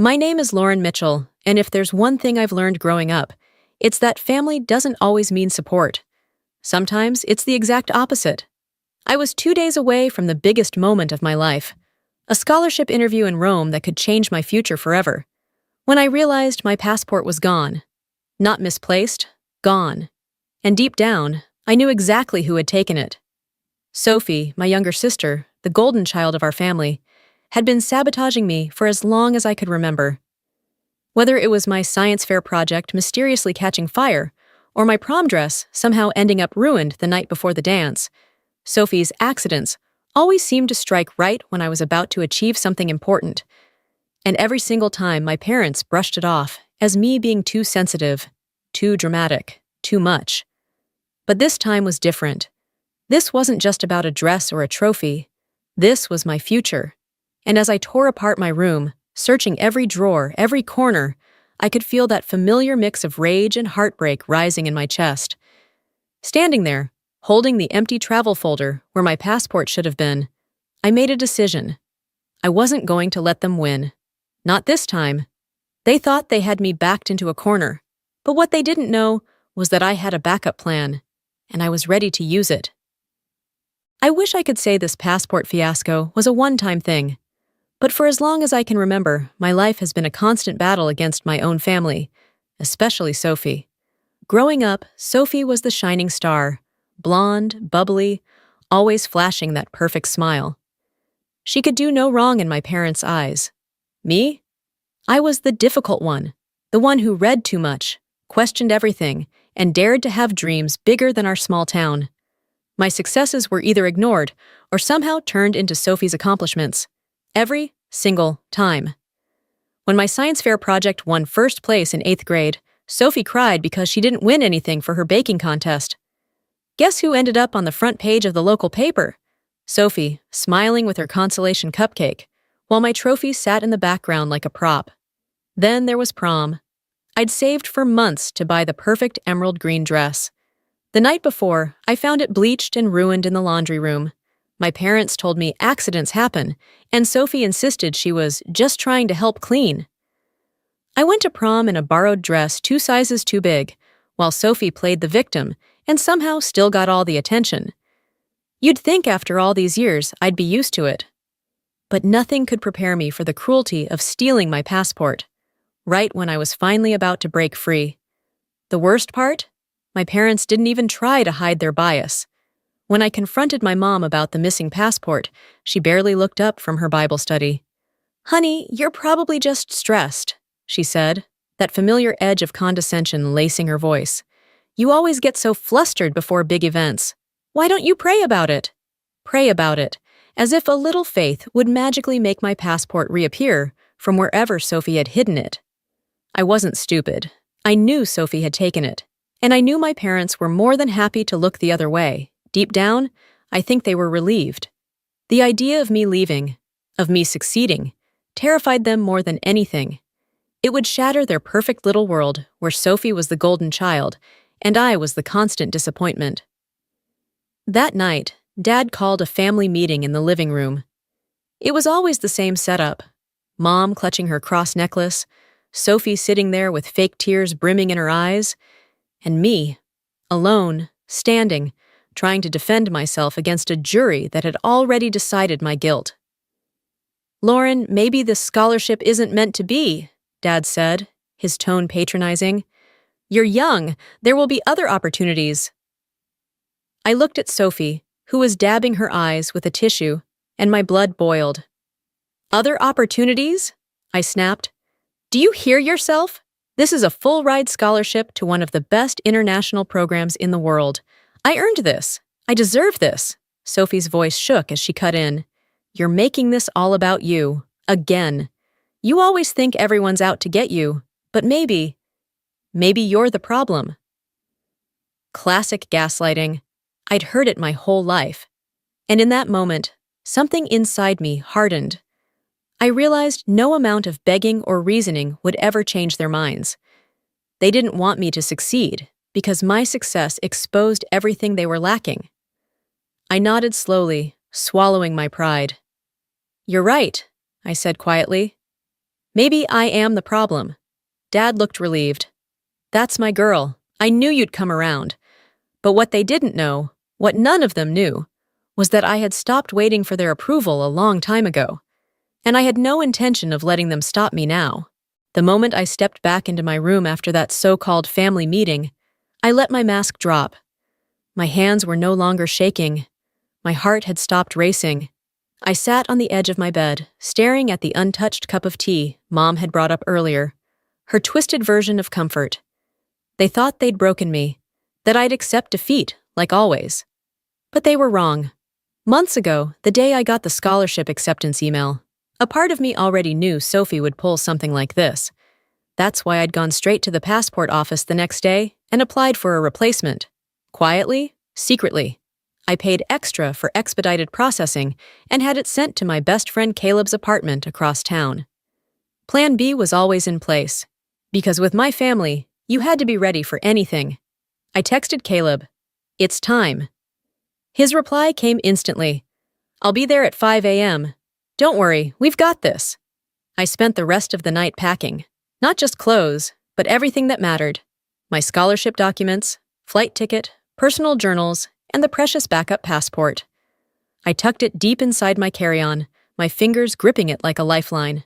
My name is Lauren Mitchell, and if there's one thing I've learned growing up, it's that family doesn't always mean support. Sometimes it's the exact opposite. I was 2 days away from the biggest moment of my life, a scholarship interview in Rome that could change my future forever, when I realized my passport was gone. Not misplaced, gone. And deep down, I knew exactly who had taken it. Sophie, my younger sister, the golden child of our family, had been sabotaging me for as long as I could remember. Whether it was my science fair project mysteriously catching fire, or my prom dress somehow ending up ruined the night before the dance, Sophie's accidents always seemed to strike right when I was about to achieve something important. And every single time my parents brushed it off as me being too sensitive, too dramatic, too much. But this time was different. This wasn't just about a dress or a trophy. This was my future. And as I tore apart my room, searching every drawer, every corner, I could feel that familiar mix of rage and heartbreak rising in my chest. Standing there, holding the empty travel folder where my passport should have been, I made a decision. I wasn't going to let them win. Not this time. They thought they had me backed into a corner, but what they didn't know was that I had a backup plan, and I was ready to use it. I wish I could say this passport fiasco was a one-time thing, but for as long as I can remember, my life has been a constant battle against my own family, especially Sophie. Growing up, Sophie was the shining star, blonde, bubbly, always flashing that perfect smile. She could do no wrong in my parents' eyes. Me? I was the difficult one, the one who read too much, questioned everything, and dared to have dreams bigger than our small town. My successes were either ignored or somehow turned into Sophie's accomplishments. Every single time. When my science fair project won first place in 8th grade, Sophie cried because she didn't win anything for her baking contest. Guess who ended up on the front page of the local paper? Sophie, smiling with her consolation cupcake, while my trophy sat in the background like a prop. Then there was prom. I'd saved for months to buy the perfect emerald green dress. The night before, I found it bleached and ruined in the laundry room. My parents told me accidents happen, and Sophie insisted she was just trying to help clean. I went to prom in a borrowed dress 2 sizes too big, while Sophie played the victim and somehow still got all the attention. You'd think after all these years I'd be used to it. But nothing could prepare me for the cruelty of stealing my passport, right when I was finally about to break free. The worst part? My parents didn't even try to hide their bias. When I confronted my mom about the missing passport, she barely looked up from her Bible study. "Honey, you're probably just stressed," she said, that familiar edge of condescension lacing her voice. "You always get so flustered before big events. Why don't you pray about it?" Pray about it, as if a little faith would magically make my passport reappear from wherever Sophie had hidden it. I wasn't stupid. I knew Sophie had taken it, and I knew my parents were more than happy to look the other way. Deep down, I think they were relieved. The idea of me leaving, of me succeeding, terrified them more than anything. It would shatter their perfect little world where Sophie was the golden child and I was the constant disappointment. That night, Dad called a family meeting in the living room. It was always the same setup. Mom clutching her cross necklace, Sophie sitting there with fake tears brimming in her eyes, and me, alone, standing, trying to defend myself against a jury that had already decided my guilt. "Lauren, maybe this scholarship isn't meant to be," Dad said, his tone patronizing. "You're young. There will be other opportunities." I looked at Sophie, who was dabbing her eyes with a tissue, and my blood boiled. "Other opportunities?" I snapped. "Do you hear yourself? This is a full-ride scholarship to one of the best international programs in the world. I earned this. I deserve this." Sophie's voice shook as she cut in. "You're making this all about you. Again. You always think everyone's out to get you, but maybe you're the problem." Classic gaslighting. I'd heard it my whole life. And in that moment, something inside me hardened. I realized no amount of begging or reasoning would ever change their minds. They didn't want me to succeed, because my success exposed everything they were lacking. I nodded slowly, swallowing my pride. "You're right," I said quietly. Maybe I am the problem. Dad looked relieved. That's my girl. I knew you'd come around. But what they didn't know, what none of them knew, was that I had stopped waiting for their approval a long time ago. And I had no intention of letting them stop me now. The moment I stepped back into my room after that so-called family meeting, I let my mask drop. My hands were no longer shaking. My heart had stopped racing. I sat on the edge of my bed, staring at the untouched cup of tea Mom had brought up earlier, her twisted version of comfort. They thought they'd broken me, that I'd accept defeat, like always. But they were wrong. Months ago, the day I got the scholarship acceptance email, a part of me already knew Sophie would pull something like this. That's why I'd gone straight to the passport office the next day and applied for a replacement. Quietly, secretly. I paid extra for expedited processing and had it sent to my best friend Caleb's apartment across town. Plan B was always in place, because with my family, you had to be ready for anything. I texted Caleb, "It's time." His reply came instantly. "I'll be there at 5 a.m. Don't worry, we've got this." I spent the rest of the night packing, not just clothes, but everything that mattered. My scholarship documents, flight ticket, personal journals, and the precious backup passport. I tucked it deep inside my carry-on, my fingers gripping it like a lifeline.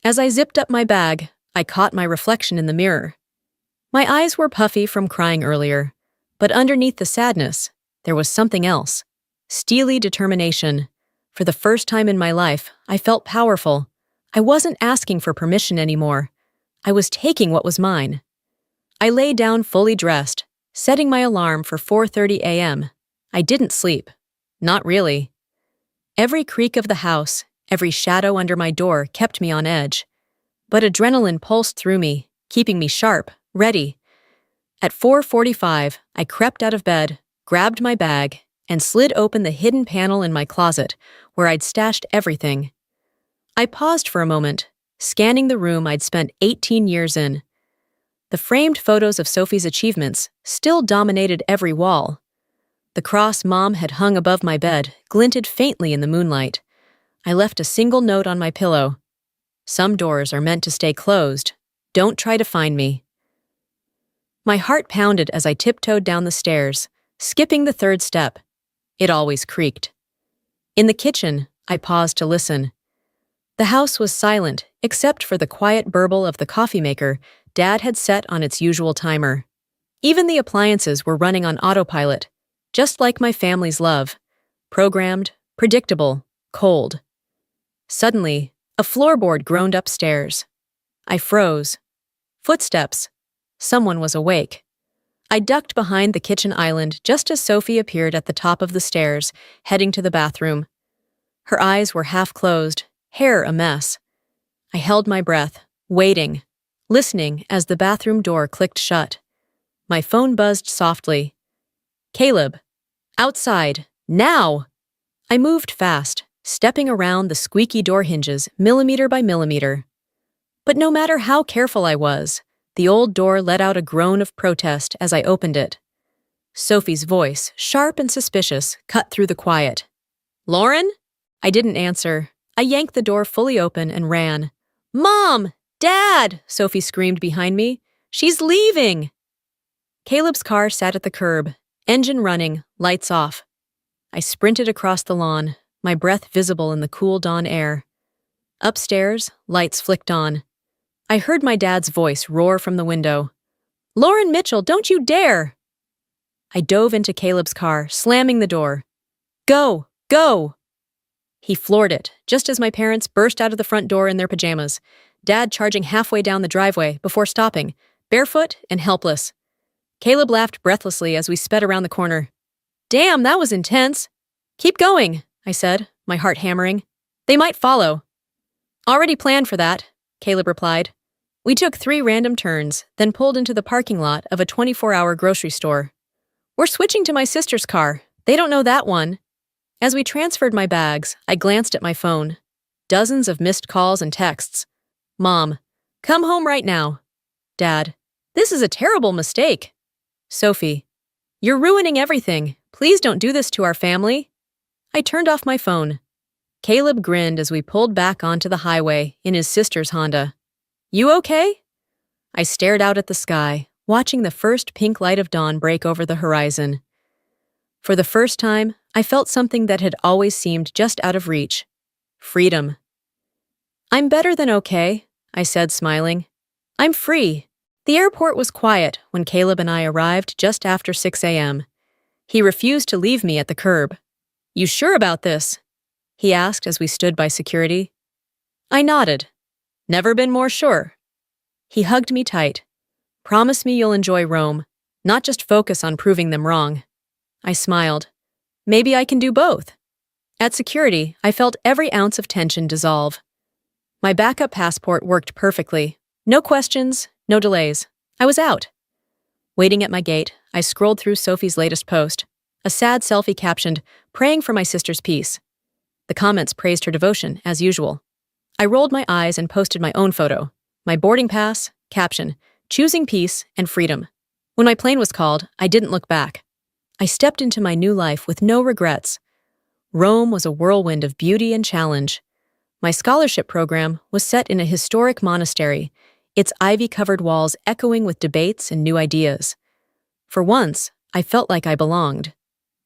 As I zipped up my bag, I caught my reflection in the mirror. My eyes were puffy from crying earlier, but underneath the sadness, there was something else. Steely determination. For the first time in my life, I felt powerful. I wasn't asking for permission anymore. I was taking what was mine. I lay down fully dressed, setting my alarm for 4:30 a.m. I didn't sleep. Not really. Every creak of the house, every shadow under my door kept me on edge. But adrenaline pulsed through me, keeping me sharp, ready. At 4:45, I crept out of bed, grabbed my bag, and slid open the hidden panel in my closet, where I'd stashed everything. I paused for a moment, scanning the room I'd spent 18 years in. The framed photos of Sophie's achievements still dominated every wall. The cross Mom had hung above my bed glinted faintly in the moonlight. I left a single note on my pillow. "Some doors are meant to stay closed. Don't try to find me." My heart pounded as I tiptoed down the stairs, skipping the third step. It always creaked. In the kitchen, I paused to listen. The house was silent, except for the quiet burble of the coffee maker Dad had set on its usual timer. Even the appliances were running on autopilot, just like my family's love. Programmed, predictable, cold. Suddenly, a floorboard groaned upstairs. I froze. Footsteps. Someone was awake. I ducked behind the kitchen island just as Sophie appeared at the top of the stairs, heading to the bathroom. Her eyes were half closed, hair a mess. I held my breath, waiting, listening as the bathroom door clicked shut. My phone buzzed softly. "Caleb. Outside. Now!" I moved fast, stepping around the squeaky door hinges millimeter by millimeter. But no matter how careful I was, the old door let out a groan of protest as I opened it. Sophie's voice, sharp and suspicious, cut through the quiet. "Lauren?" I didn't answer. I yanked the door fully open and ran. "Mom! Dad!" Sophie screamed behind me. "She's leaving!" Caleb's car sat at the curb, engine running, lights off. I sprinted across the lawn, my breath visible in the cool dawn air. Upstairs, lights flicked on. I heard my dad's voice roar from the window. "Lauren Mitchell, don't you dare!" I dove into Caleb's car, slamming the door. "Go! Go!" He floored it, just as my parents burst out of the front door in their pajamas, Dad charging halfway down the driveway before stopping, barefoot and helpless. Caleb laughed breathlessly as we sped around the corner. "Damn, that was intense." "Keep going," I said, my heart hammering. "They might follow." "Already planned for that," Caleb replied. We took 3 random turns, then pulled into the parking lot of a 24-hour grocery store. "We're switching to my sister's car. They don't know that one." As we transferred my bags, I glanced at my phone. Dozens of missed calls and texts. "Mom, come home right now." Dad, "This is a terrible mistake." Sophie, "You're ruining everything. Please don't do this to our family." I turned off my phone. Caleb grinned as we pulled back onto the highway in his sister's Honda. You okay? I stared out at the sky, watching the first pink light of dawn break over the horizon. For the first time, I felt something that had always seemed just out of reach. Freedom. I'm better than okay, I said, smiling. I'm free. The airport was quiet when Caleb and I arrived just after 6 a.m. He refused to leave me at the curb. You sure about this? He asked as we stood by security. I nodded. Never been more sure. He hugged me tight. Promise me you'll enjoy Rome, not just focus on proving them wrong. I smiled. Maybe I can do both. At security, I felt every ounce of tension dissolve. My backup passport worked perfectly. No questions, no delays. I was out. Waiting at my gate, I scrolled through Sophie's latest post, a sad selfie captioned, "Praying for my sister's peace." The comments praised her devotion, as usual. I rolled my eyes and posted my own photo, my boarding pass, caption, "Choosing peace and freedom." When my plane was called, I didn't look back. I stepped into my new life with no regrets. Rome was a whirlwind of beauty and challenge. My scholarship program was set in a historic monastery, its ivy-covered walls echoing with debates and new ideas. For once, I felt like I belonged.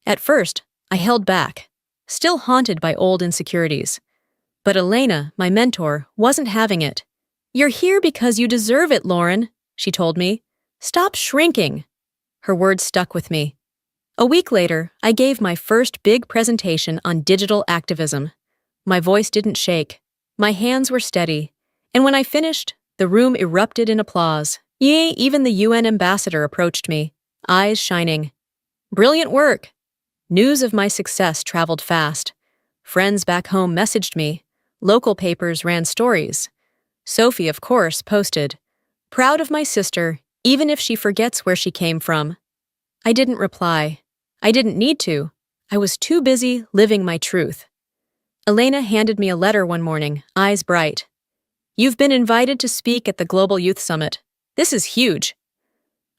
At first, I held back, still haunted by old insecurities. But Elena, my mentor, wasn't having it. You're here because you deserve it, Lauren, she told me. Stop shrinking. Her words stuck with me. A week later, I gave my first big presentation on digital activism. My voice didn't shake. My hands were steady. And when I finished, the room erupted in applause. Yea, even the UN ambassador approached me, eyes shining. Brilliant work. News of my success traveled fast. Friends back home messaged me. Local papers ran stories. Sophie, of course, posted, "Proud of my sister, even if she forgets where she came from." I didn't reply. I didn't need to. I was too busy living my truth. Elena handed me a letter one morning, eyes bright. You've been invited to speak at the Global Youth Summit. This is huge.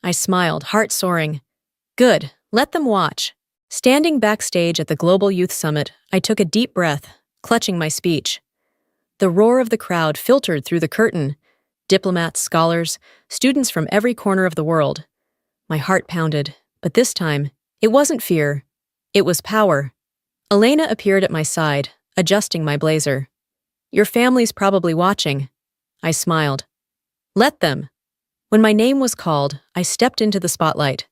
I smiled, heart soaring. Good, let them watch. Standing backstage at the Global Youth Summit, I took a deep breath, clutching my speech. The roar of the crowd filtered through the curtain. Diplomats, scholars, students from every corner of the world. My heart pounded, but this time, it wasn't fear. It was power. Elena appeared at my side, adjusting my blazer. Your family's probably watching. I smiled. Let them. When my name was called, I stepped into the spotlight.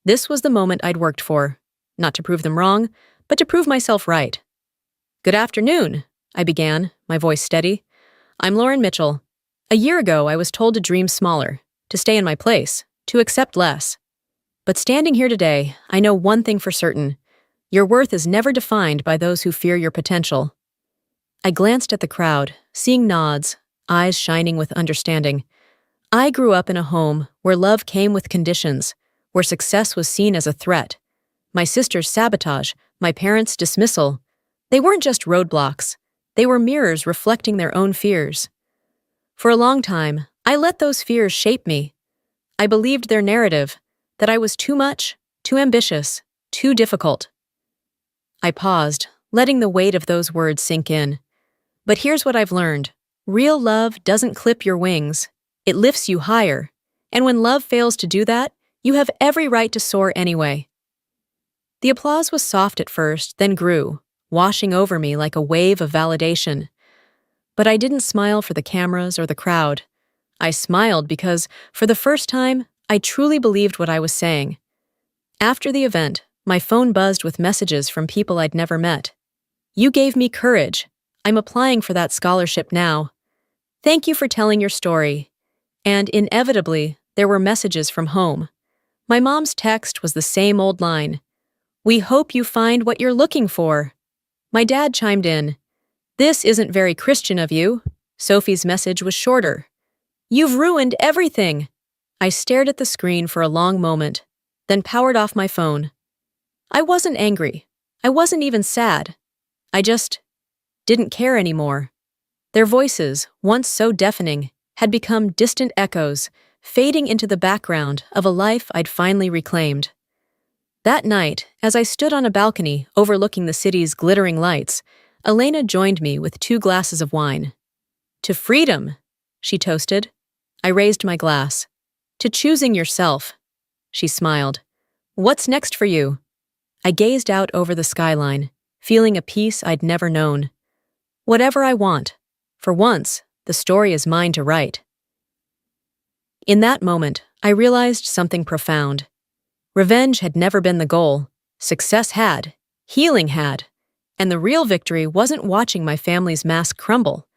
This was the moment I'd worked for. Not to prove them wrong, but to prove myself right. Good afternoon, I began, my voice steady. I'm Lauren Mitchell. A year ago, I was told to dream smaller, to stay in my place, to accept less. But standing here today, I know one thing for certain. Your worth is never defined by those who fear your potential. I glanced at the crowd, seeing nods, eyes shining with understanding. I grew up in a home where love came with conditions, where success was seen as a threat. My sister's sabotage, my parents' dismissal, they weren't just roadblocks. They were mirrors reflecting their own fears. For a long time, I let those fears shape me. I believed their narrative, that I was too much, too ambitious, too difficult. I paused, letting the weight of those words sink in. But here's what I've learned. Real love doesn't clip your wings. It lifts you higher. And when love fails to do that, you have every right to soar anyway. The applause was soft at first, then grew, washing over me like a wave of validation. But I didn't smile for the cameras or the crowd. I smiled because, for the first time, I truly believed what I was saying. After the event, my phone buzzed with messages from people I'd never met. You gave me courage. I'm applying for that scholarship now. Thank you for telling your story. And inevitably, there were messages from home. My mom's text was the same old line. We hope you find what you're looking for. My dad chimed in. This isn't very Christian of you. Sophie's message was shorter. You've ruined everything. I stared at the screen for a long moment, then powered off my phone. I wasn't angry. I wasn't even sad. I just didn't care anymore. Their voices, once so deafening, had become distant echoes, fading into the background of a life I'd finally reclaimed. That night, as I stood on a balcony overlooking the city's glittering lights, Elena joined me with 2 glasses of wine. To freedom, she toasted. I raised my glass. To choosing yourself, she smiled. What's next for you? I gazed out over the skyline, feeling a peace I'd never known. Whatever I want. For once, the story is mine to write. In that moment, I realized something profound. Revenge had never been the goal. Success had. Healing had. And the real victory wasn't watching my family's mask crumble.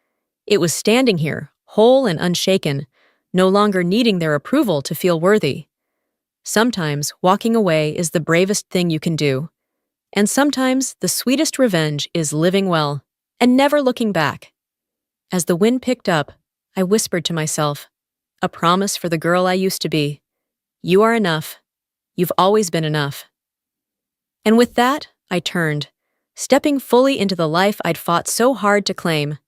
It was standing here, whole and unshaken, no longer needing their approval to feel worthy. Sometimes walking away is the bravest thing you can do. And sometimes the sweetest revenge is living well and never looking back. As the wind picked up, I whispered to myself, a promise for the girl I used to be. You are enough. You've always been enough. And with that, I turned, stepping fully into the life I'd fought so hard to claim.